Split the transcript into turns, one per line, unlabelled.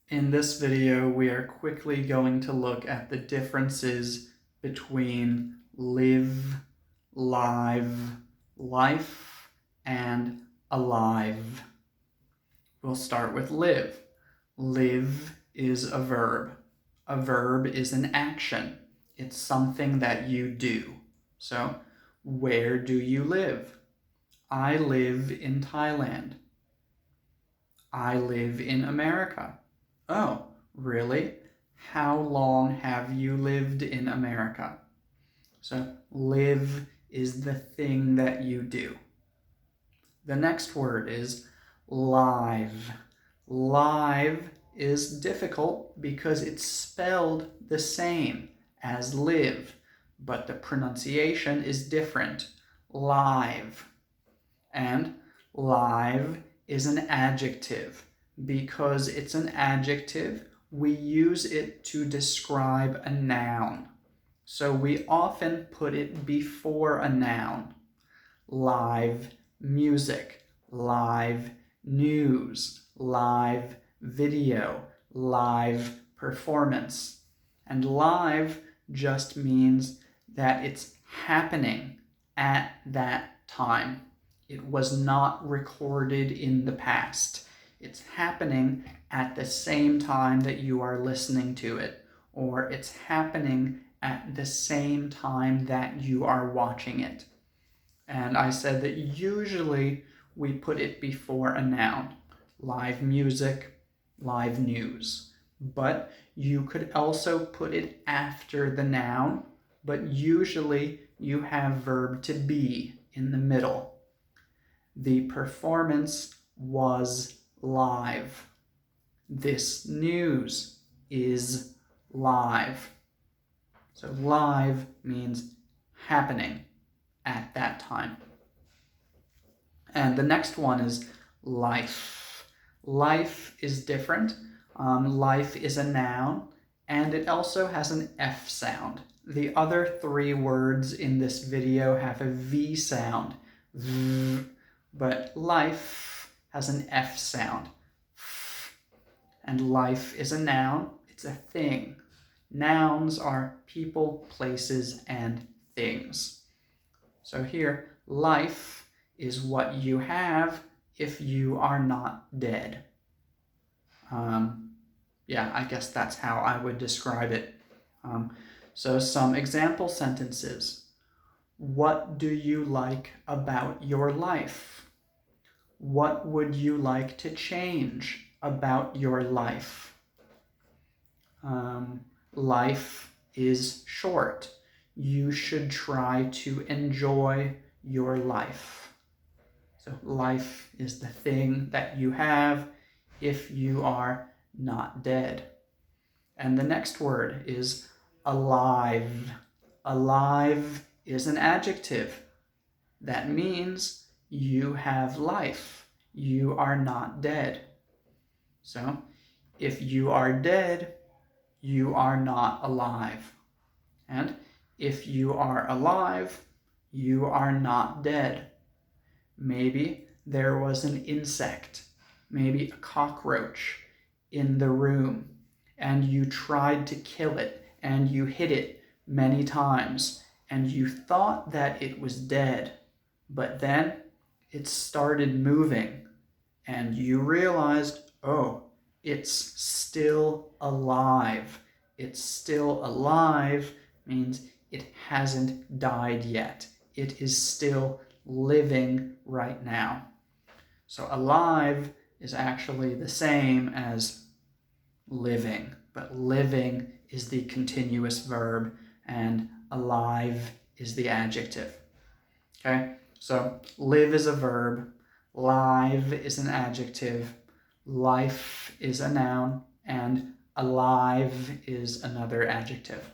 In this video, we are quickly going to look at the differences between live, live, life, and alive. We'll start with live. Live is a verb. A verb is an action. It's something that you do. So, where do you live? I live in Thailand. I live in America. Oh, really? How long have you lived in America? So, live is the thing that you do. The next word is live. Live is difficult because it's spelled the same as live, but the pronunciation is different. Live. And live is an adjective. Because it's an adjective, we use it to describe a noun. So we often put it before a noun. Live music, live news, live video, live performance. And live just means that it's happening at that time. It was not recorded in the past. It's happening at the same time that you are listening to it, or it's happening at the same time that you are watching it. And I said that usually we put it before a noun. Live music, live news. But you could also put it after the noun, but usually you have verb to be in the middle. The performance was live. This news is live. So live means happening at that time. And the next one is life. Life is different. Life is a noun, and it also has an F sound. The other three words in this video have a V sound, but life has an F sound. And life is a noun. It's a thing. Nouns are people, places, and things. So here, life is what you have if you are not dead. I guess that's how I would describe it. So some example sentences. What do you like about your life? What would you like to change about your life? Life is short. You should try to enjoy your life. So life is the thing that you have if you are not dead. And the next word is alive. Alive is an adjective. That means you have life. You are not dead. So, if you are dead, you are not alive. And if you are alive, you are not dead. Maybe there was an insect, maybe a cockroach in the room, and you tried to kill it, and you hit it many times, and you thought that it was dead. But then it started moving, and you realized, oh, it's still alive. It's still alive means it hasn't died yet. It is still living right now. So alive is actually the same as living, but living is the continuous verb, and alive is the adjective. Okay? So live is a verb, live is an adjective, life is a noun, and alive is another adjective.